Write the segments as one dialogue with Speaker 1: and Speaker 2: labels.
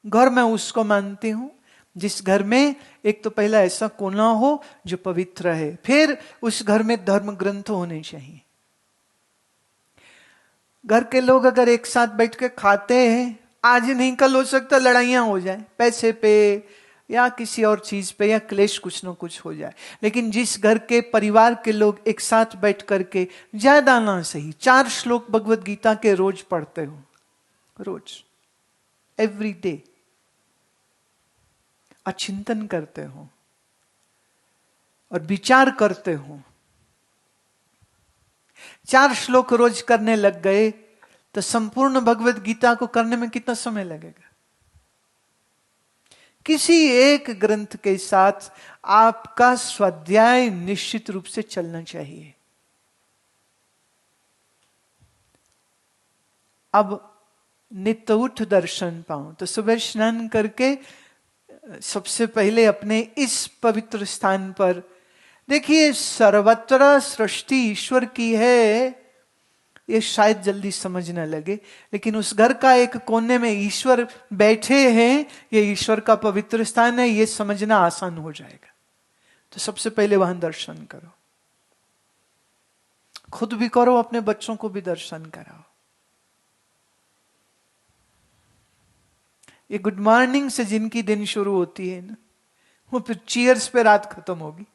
Speaker 1: घर मैं उसको मानती हूं जिस घर में एक तो पहला ऐसा कोना हो जो पवित्र है, फिर उस घर में धर्म ग्रंथ होने चाहिए। घर के लोग अगर एक साथ बैठ के खाते हैं, आज नहीं कल हो सकता लड़ाइयां हो जाए पैसे पे या किसी और चीज पे, या क्लेश कुछ ना कुछ हो जाए। लेकिन जिस घर के परिवार के लोग एक साथ बैठ करके ज्यादा ना सही 4 श्लोक भगवत गीता के रोज पढ़ते हो, रोज एवरी डे, अचिंतन करते हो और विचार करते हो, 4 श्लोक रोज करने लग गए तो संपूर्ण भगवत गीता को करने में कितना समय लगेगा? किसी एक ग्रंथ के साथ आपका स्वाध्याय निश्चित रूप से चलना चाहिए। अब नित्य उठ दर्शन पाऊं तो सुबह स्नान करके सबसे पहले अपने इस पवित्र स्थान पर, देखिए सर्वत्र सृष्टि ईश्वर की है, ये शायद जल्दी समझ न लगे, लेकिन उस घर का एक कोने में ईश्वर बैठे हैं, ये ईश्वर का पवित्र स्थान है, ये समझना आसान हो जाएगा। तो सबसे पहले वहां दर्शन करो, खुद भी करो, अपने बच्चों को भी दर्शन कराओ। ये गुड मॉर्निंग से जिनकी दिन शुरू होती है ना, वो फिर चीयर्स पे रात खत्म होगी।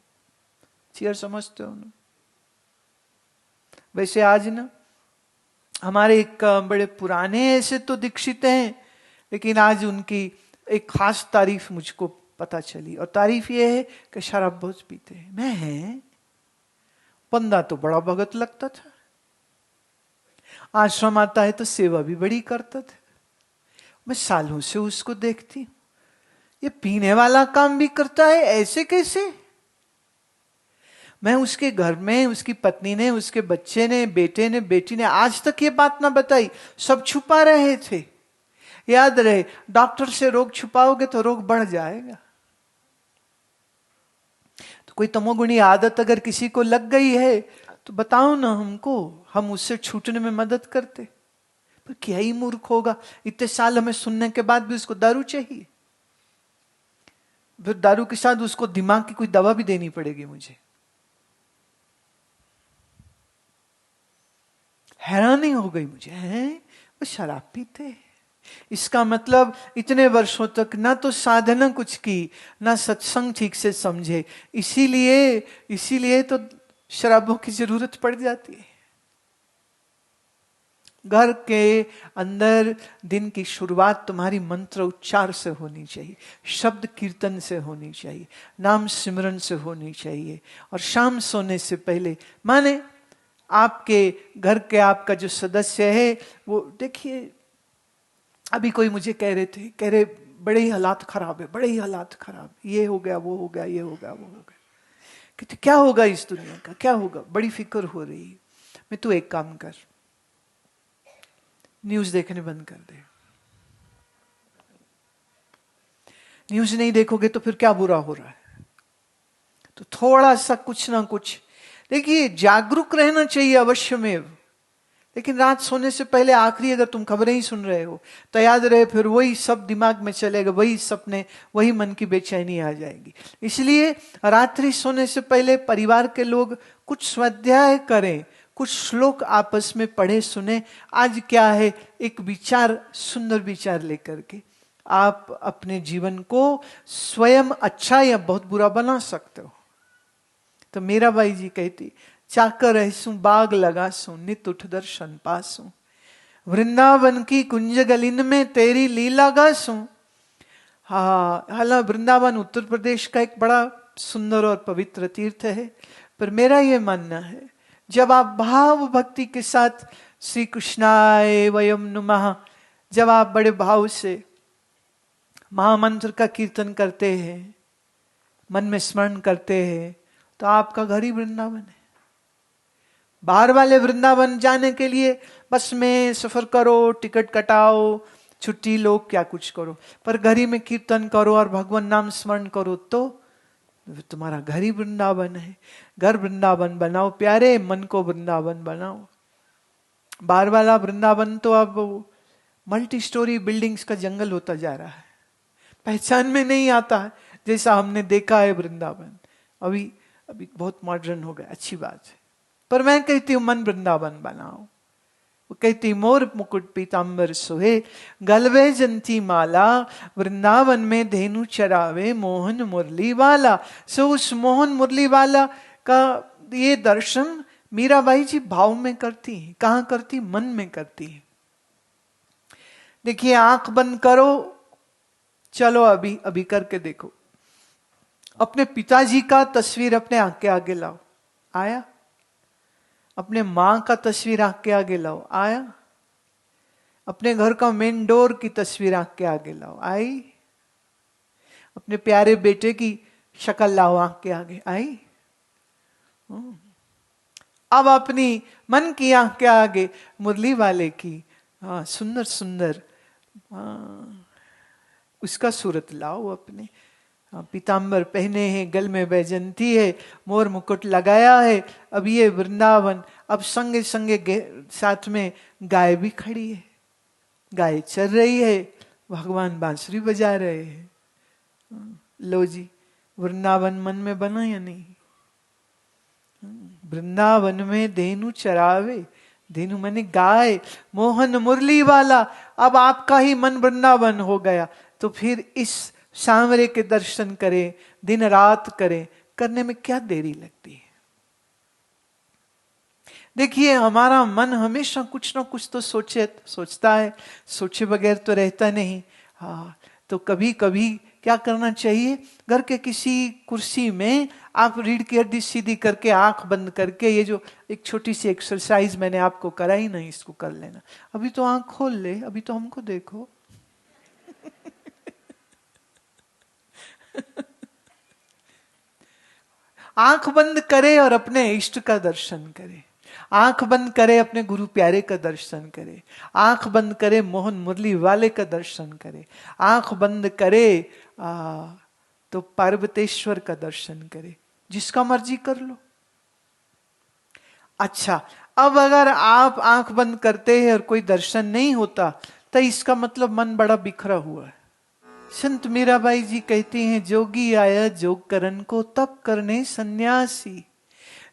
Speaker 1: चीयर समझते हो ना? वैसे आज ना हमारे एक बड़े पुराने ऐसे तो दीक्षित हैं, लेकिन आज उनकी एक खास तारीफ मुझको पता चली, और तारीफ ये है कि शराब बहुत पीते हैं। मैं है बंदा तो बड़ा भगत लगता था, आश्रम आता है तो सेवा भी बड़ी करता था। मैं सालों से उसको देखती हूं, ये पीने वाला काम भी करता है, ऐसे कैसे? मैं उसके घर में, उसकी पत्नी ने, उसके बच्चे ने, बेटे ने, बेटी ने आज तक ये बात ना बताई, सब छुपा रहे थे। याद रहे, डॉक्टर से रोग छुपाओगे तो रोग बढ़ जाएगा। तो कोई तमोगुणी आदत अगर किसी को लग गई है तो बताओ ना हमको, हम उससे छूटने में मदद करते। पर क्या ही मूर्ख होगा, इतने साल हमें सुनने के बाद भी उसको दारू चाहिए, फिर दारू के साथ उसको दिमाग की कोई दवा भी देनी पड़ेगी मुझे। हैरानी हो गई मुझे, हैं वो शराब पीते। इसका मतलब इतने वर्षों तक ना तो साधना कुछ की, ना सत्संग ठीक से समझे, इसीलिए तो शराबों की जरूरत पड़ जाती है। घर के अंदर दिन की शुरुआत तुम्हारी मंत्र उच्चार से होनी चाहिए, शब्द कीर्तन से होनी चाहिए, नाम सिमरन से होनी चाहिए। और शाम सोने से पहले, माने आपके घर के आपका जो सदस्य है वो, देखिए अभी कोई मुझे कह रहे बड़े ही हालात खराब है, बड़े ही हालात खराब, ये हो गया, वो हो गया, ये हो गया, वो हो गया। कहते क्या होगा इस दुनिया का, क्या होगा, बड़ी फिक्र हो रही है। मैं तू एक काम कर, न्यूज देखने बंद कर दे। न्यूज नहीं देखोगे तो फिर क्या बुरा हो रहा है? तो थोड़ा सा कुछ ना कुछ, देखिए जागरूक रहना चाहिए अवश्य में, लेकिन रात सोने से पहले आखिरी अगर तुम खबरें ही सुन रहे हो तो याद रहे फिर वही सब दिमाग में चलेगा, वही सपने, वही मन की बेचैनी आ जाएगी। इसलिए रात्रि सोने से पहले परिवार के लोग कुछ स्वाध्याय करें, कुछ श्लोक आपस में पढ़े सुने। आज क्या है, एक विचार, सुंदर विचार लेकर के आप अपने जीवन को स्वयं अच्छा या बहुत बुरा बना सकते हो। तो मेरा बाई जी कहती, चाकर ऐसू बाग लगासू, नित उठ दर्शन पासू, वृंदावन की कुंज गलिन में तेरी लीला गासू। हाँ, हालांकि वृंदावन उत्तर प्रदेश का एक बड़ा सुंदर और पवित्र तीर्थ है, पर मेरा ये मानना है जब आप भाव भक्ति के साथ श्री कृष्णाय वयम नुमः, जब आप बड़े भाव से महामंत्र का कीर्तन करते हैं, मन में स्मरण करते हैं, तो आपका घर ही वृंदावन है। बाहर वाले वृंदावन जाने के लिए बस में सफर करो, टिकट कटाओ, छुट्टी लो, क्या कुछ करो, पर घर ही में कीर्तन करो और भगवान नाम स्मरण करो तो तुम्हारा घर ही वृंदावन है। घर वृंदावन बनाओ प्यारे, मन को वृंदावन बनाओ। बाहर वाला वृंदावन तो अब मल्टी स्टोरी बिल्डिंग्स का जंगल होता जा रहा है। पहचान में नहीं आता है, जैसा हमने देखा है वृंदावन। अभी अभी बहुत मॉडर्न हो गया, अच्छी बात है, पर मैं कहती हूँ मन वृंदावन बनाओ। वो कहती मोर मुकुट पीताम्बर सोहे, गलवे जंती माला, वृंदावन में धेनु चरावे मोहन मुरली वाला। सो उस मोहन मुरली वाला का ये दर्शन मीराबाई जी भाव में करती हैं। कहाँ करती? मन में करती है। देखिए, आंख बंद करो, चलो अभी अभी करके देखो। अपने पिताजी का तस्वीर अपने आंख के आगे लाओ, आया? अपने मां का तस्वीर आंख के आगे लाओ, आया? अपने घर का मेन डोर की तस्वीर आंख के आगे लाओ, आई? अपने प्यारे बेटे की शक्ल लाओ आंख के आगे, आई? अब अपनी मन की आंख के आगे मुरली वाले की सुंदर सुंदर उसका सूरत लाओ अपने। पीताम्बर पहने हैं, गल में बैजंती है, मोर मुकुट लगाया है। अब ये वृंदावन, अब संगे संगे साथ में गाय भी खड़ी है, गाय चल रही है, भगवान बांसुरी बजा रहे हैं। लो जी, वृंदावन मन में बना या नहीं? वृंदावन में धेनु चरावे, धेनु माने गाय, मोहन मुरली वाला। अब आपका ही मन वृंदावन हो गया, तो फिर इस सांवरे के दर्शन करें, दिन रात करें, करने में क्या देरी लगती है? देखिए, हमारा मन हमेशा कुछ ना कुछ तो सोचता है, सोचे बगैर तो रहता नहीं। तो कभी कभी क्या करना चाहिए? घर के किसी कुर्सी में आप रीढ़ की हड्डी सीधी करके आंख बंद करके, ये जो एक छोटी सी एक्सरसाइज मैंने आपको कराई ना, इसको कर लेना। अभी तो आंख खोल ले, अभी तो हमको देखो। आंख बंद करे और अपने इष्ट का दर्शन करे। आंख बंद करे, अपने गुरु प्यारे का दर्शन करे। आंख बंद करे, मोहन मुरली वाले का दर्शन करे। आंख बंद करे तो पार्वतेश्वर का दर्शन करे। जिसका मर्जी कर लो। अच्छा, अब अगर आप आंख बंद करते हैं और कोई दर्शन नहीं होता, तो इसका मतलब मन बड़ा बिखरा हुआ है। संत मीराबाई जी कहती हैं, जोगी आया जोग करन को, तप करने सन्यासी।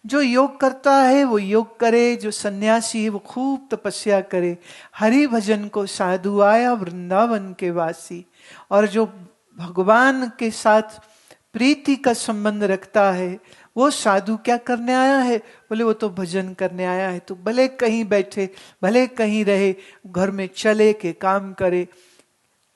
Speaker 1: जो योग करता है वो योग करे, जो सन्यासी है वो खूब तपस्या करे। हरि भजन को साधु आया वृंदावन के वासी। और जो भगवान के साथ प्रीति का संबंध रखता है, वो साधु क्या करने आया है? बोले वो तो भजन करने आया है। तो भले कहीं बैठे, भले कहीं रहे, घर में चले के काम करे,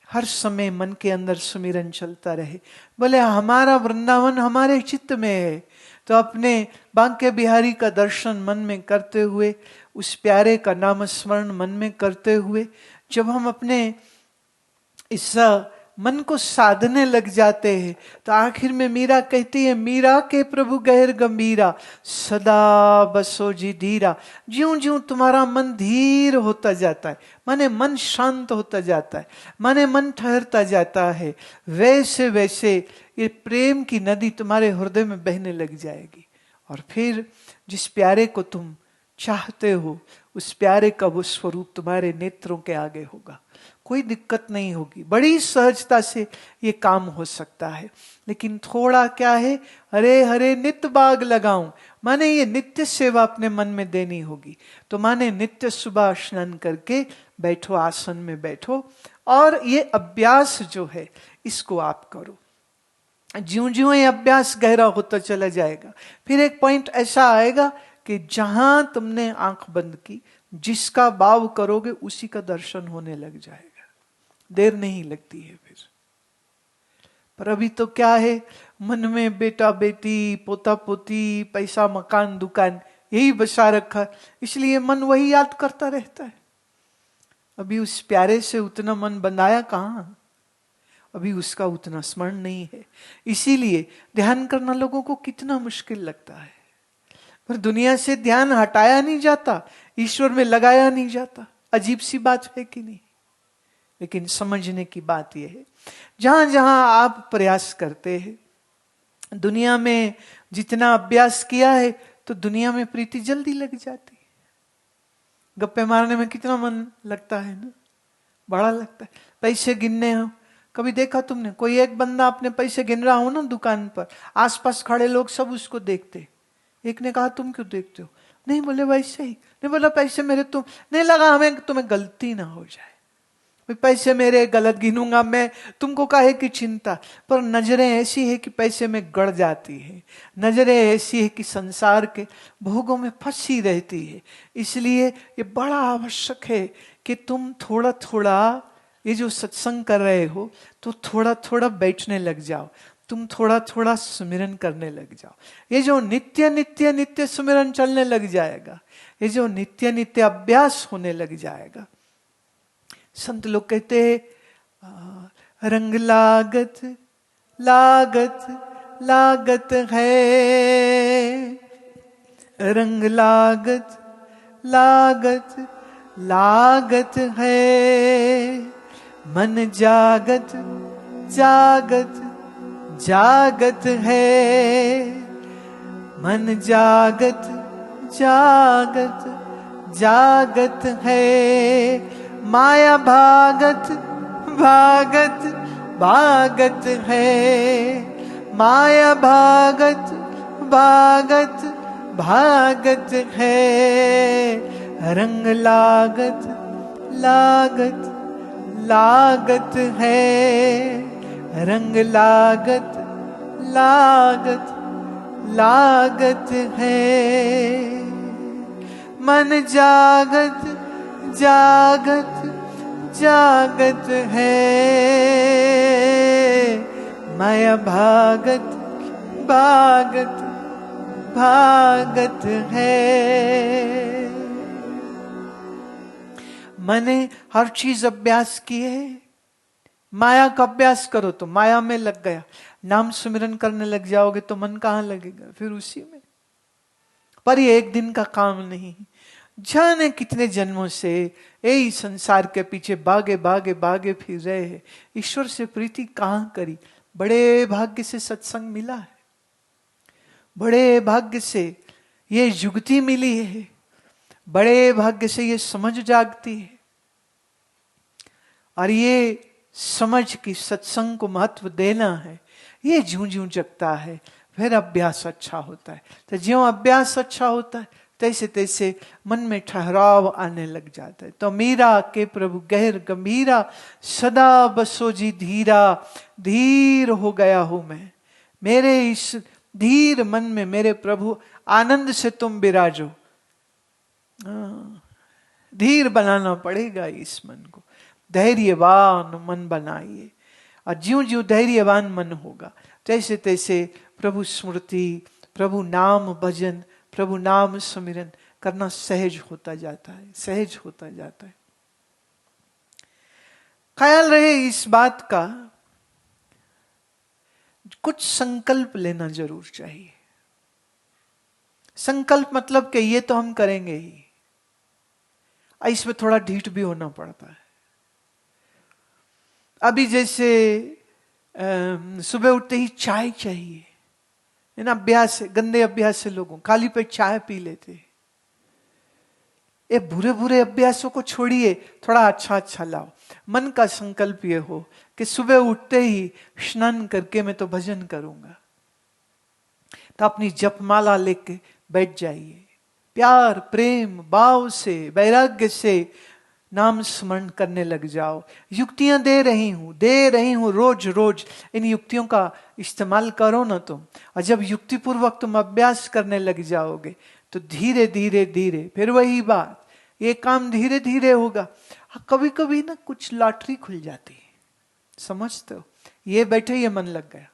Speaker 1: हर समय मन के अंदर सुमिरन चलता रहे। बोले हमारा वृंदावन हमारे चित्त में है, तो अपने बांके बिहारी का दर्शन मन में करते हुए, उस प्यारे का नाम स्मरण मन में करते हुए, जब हम अपने इस मन को साधने लग जाते हैं, तो आखिर में मीरा कहती है, मीरा के प्रभु गहर गंभीरा, सदा बसो जी धीरा। ज्यों ज्यों तुम्हारा मन धीर होता जाता है, माने मन शांत होता जाता है, माने मन ठहरता जाता है, वैसे वैसे ये प्रेम की नदी तुम्हारे हृदय में बहने लग जाएगी। और फिर जिस प्यारे को तुम चाहते हो, उस प्यारे का वो स्वरूप तुम्हारे नेत्रों के आगे होगा। कोई दिक्कत नहीं होगी, बड़ी सहजता से ये काम हो सकता है। लेकिन थोड़ा क्या है, हरे हरे नित्य बाग लगाऊं, माने ये नित्य सेवा अपने मन में देनी होगी। तो माने नित्य सुबह स्नान करके बैठो, आसन में बैठो, और ये अभ्यास जो है इसको आप करो। ज्यों ज्यों ये अभ्यास गहरा होता चला जाएगा, फिर एक पॉइंट ऐसा आएगा कि जहां तुमने आंख बंद की, जिसका भाव करोगे उसी का दर्शन होने लग जाएगा। देर नहीं लगती है फिर। पर अभी तो क्या है, मन में बेटा बेटी, पोता पोती, पैसा मकान दुकान, यही बसा रखा, इसलिए मन वही याद करता रहता है। अभी उस प्यारे से उतना मन बंधाया कहां, अभी उसका उतना स्मरण नहीं है। इसीलिए ध्यान करना लोगों को कितना मुश्किल लगता है। पर दुनिया से ध्यान हटाया नहीं जाता, ईश्वर में लगाया नहीं जाता। अजीब सी बात है कि नहीं? लेकिन समझने की बात यह है, जहां जहां आप प्रयास करते हैं, दुनिया में जितना अभ्यास किया है, तो दुनिया में प्रीति जल्दी लग जाती है। गप्पे मारने में कितना मन लगता है ना, बड़ा लगता है। पैसे गिनने हो, कभी देखा तुमने कोई एक बंदा अपने पैसे गिन रहा हो ना दुकान पर, आसपास खड़े लोग सब उसको देखते। एक ने कहा तुम क्यों देखते हो? नहीं, बोले वैसे ही। नहीं, बोला पैसे मेरे, तुम नहीं लगा हमें तुम्हें गलती ना हो जाए, पैसे मेरे गलत गिनूंगा मैं, तुमको काहे की चिंता। पर नजरें ऐसी है कि पैसे में गड़ जाती है, नजरें ऐसी है कि संसार के भोगों में फंसी रहती है। इसलिए ये बड़ा आवश्यक है कि तुम थोड़ा थोड़ा ये जो सत्संग कर रहे हो तो थोड़ा थोड़ा बैठने लग जाओ, तुम थोड़ा थोड़ा सुमिरन करने लग जाओ। ये जो नित्य नित्य नित्य सुमिरन चलने लग जाएगा, ये जो नित्य नित्य अभ्यास होने लग जाएगा। संत लोग कहते हैं रंग लागत लागत लागत है, रंग लागत लागत लागत है, मन जागत जागत जागत है, मन जागत जागत जागत है, माया भागत भागत भागत है, माया भागत भागत भागत है, रंग लागत लागत लागत है, रंग लागत लागत लागत है, मन जागत जागत जागत है, माया भागत भागत भागत है। मैंने हर चीज अभ्यास की है। माया का अभ्यास करो तो माया में लग गया, नाम सुमिरन करने लग जाओगे तो मन कहां लगेगा? फिर उसी में। पर ये एक दिन का काम नहीं, जाने कितने जन्मों से यही संसार के पीछे भागे भागे भागे फिर रहे हैं, ईश्वर से प्रीति कहां करी। बड़े भाग्य से सत्संग मिला है, बड़े भाग्य से ये युक्ति मिली है, बड़े भाग्य से ये समझ जागती है। और ये समझ की सत्संग को महत्व देना है, ये ज्यों ज्यों जगता है फिर अभ्यास अच्छा होता है। तो ज्यों अभ्यास अच्छा होता है तैसे तैसे मन में ठहराव आने लग जाता है। तो मीरा के प्रभु गहर गंभीरा, सदा बसो जी धीरा, धीर हो गया हूं मैं, मेरे इस धीर मन में मेरे प्रभु आनंद से तुम विराजो। धीर बनाना पड़ेगा इस मन को, धैर्यवान मन बनाइए। और ज्यों ज्यों धैर्यवान मन होगा तैसे तैसे प्रभु स्मृति, प्रभु नाम भजन, प्रभु नाम सुमिरन करना सहज होता जाता है, सहज होता जाता है। ख्याल रहे इस बात का, कुछ संकल्प लेना जरूर चाहिए। संकल्प मतलब कि ये तो हम करेंगे ही, इसमें थोड़ा ढीठ भी होना पड़ता है। अभी जैसे सुबह उठते ही चाय चाहिए, है ना, अभ्यास है, गंदे अभ्यास से लोगों खाली पेट चाय पी लेते। ये बुरे बुरे अभ्यासों को छोड़िए, थोड़ा अच्छा अच्छा लाओ। मन का संकल्प ये हो कि सुबह उठते ही स्नान करके मैं तो भजन करूंगा, तो अपनी जपमाला लेके बैठ जाइए, प्यार प्रेम भाव से वैराग्य से नाम स्मरण करने लग जाओ। युक्तियां दे रही हूं रोज रोज, इन युक्तियों का इस्तेमाल करो ना तुम। और जब युक्ति पूर्वक तुम अभ्यास करने लग जाओगे तो धीरे धीरे धीरे फिर वही बात, ये काम धीरे धीरे होगा। कभी कभी ना कुछ लॉटरी खुल जाती है, समझते हो, ये बैठे ये मन लग गया,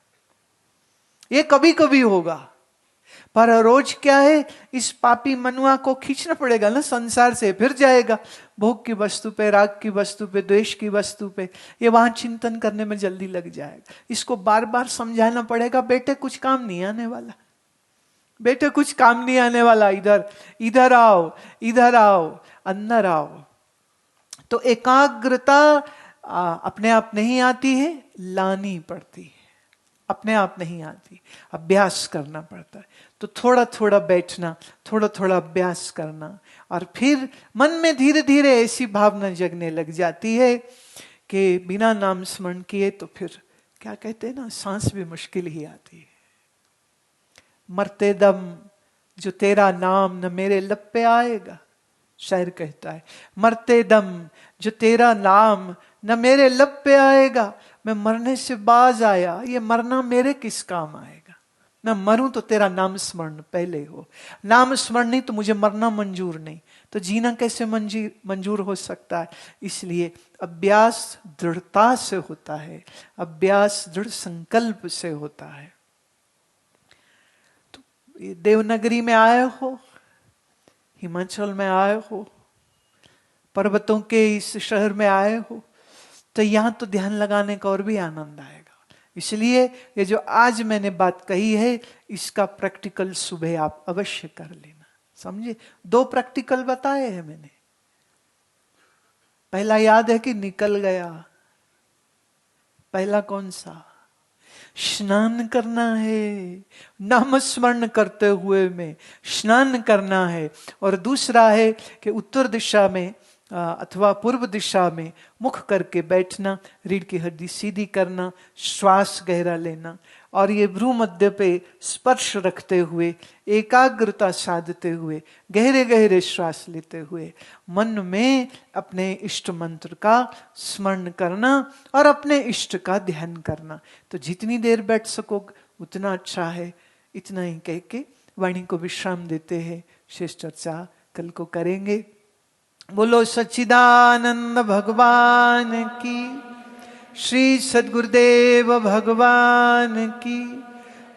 Speaker 1: ये कभी कभी होगा। पर रोज क्या है, इस पापी मनुआ को खींचना पड़ेगा ना संसार से, फिर जाएगा भोग की वस्तु पे, राग की वस्तु पे, द्वेष की वस्तु पे, ये वहां चिंतन करने में जल्दी लग जाएगा। इसको बार बार समझाना पड़ेगा, बेटे कुछ काम नहीं आने वाला, बेटे कुछ काम नहीं आने वाला, इधर इधर आओ, इधर आओ, अंदर आओ। तो एकाग्रता अपने आप नहीं आती है, लानी पड़ती है, अपने आप नहीं आती, अभ्यास करना पड़ता है। तो थोड़ा थोड़ा बैठना, थोड़ा थोड़ा अभ्यास करना, और फिर मन में धीरे धीरे ऐसी भावना जगने लग जाती है कि बिना नाम स्मरण किए तो फिर क्या कहते हैं ना, सांस भी मुश्किल ही आती है। मरते दम जो तेरा नाम न मेरे लब पे आएगा, शायर कहता है, मरते दम जो तेरा नाम न मेरे लब पे आएगा, मैं मरने से बाज आया, ये मरना मेरे किस काम आएगा। मैं मरूं तो तेरा नाम स्मरण पहले हो, नाम स्मरण नहीं तो मुझे मरना मंजूर नहीं, तो जीना कैसे मंजूर हो सकता है। इसलिए अभ्यास दृढ़ता से होता है, अभ्यास दृढ़ संकल्प से होता है। तो देवनगरी में आए हो, हिमाचल में आए हो, पर्वतों के इस शहर में आए हो, तो यहां तो ध्यान लगाने का और भी आनंद आएगा। इसलिए ये जो आज मैंने बात कही है, इसका प्रैक्टिकल सुबह आप अवश्य कर लेना, समझे। 2 प्रैक्टिकल बताए हैं मैंने। पहला याद है कि निकल गया, पहला कौन सा, स्नान करना है, नाम स्मरण करते हुए में स्नान करना है। और दूसरा है कि उत्तर दिशा में अथवा पूर्व दिशा में मुख करके बैठना, रीढ़ की हड्डी सीधी करना, श्वास गहरा लेना, और ये भ्रू मध्य पे स्पर्श रखते हुए, एकाग्रता साधते हुए, गहरे गहरे श्वास लेते हुए मन में अपने इष्ट मंत्र का स्मरण करना और अपने इष्ट का ध्यान करना। तो जितनी देर बैठ सको उतना अच्छा है। इतना ही कह के वाणी को विश्राम देते हैं, शेष चर्चा कल को करेंगे। बोलो सच्चिदानंद भगवान की, श्री सद्गुरुदेव भगवान की,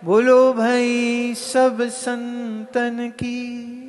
Speaker 1: बोलो भाई सब संतन की।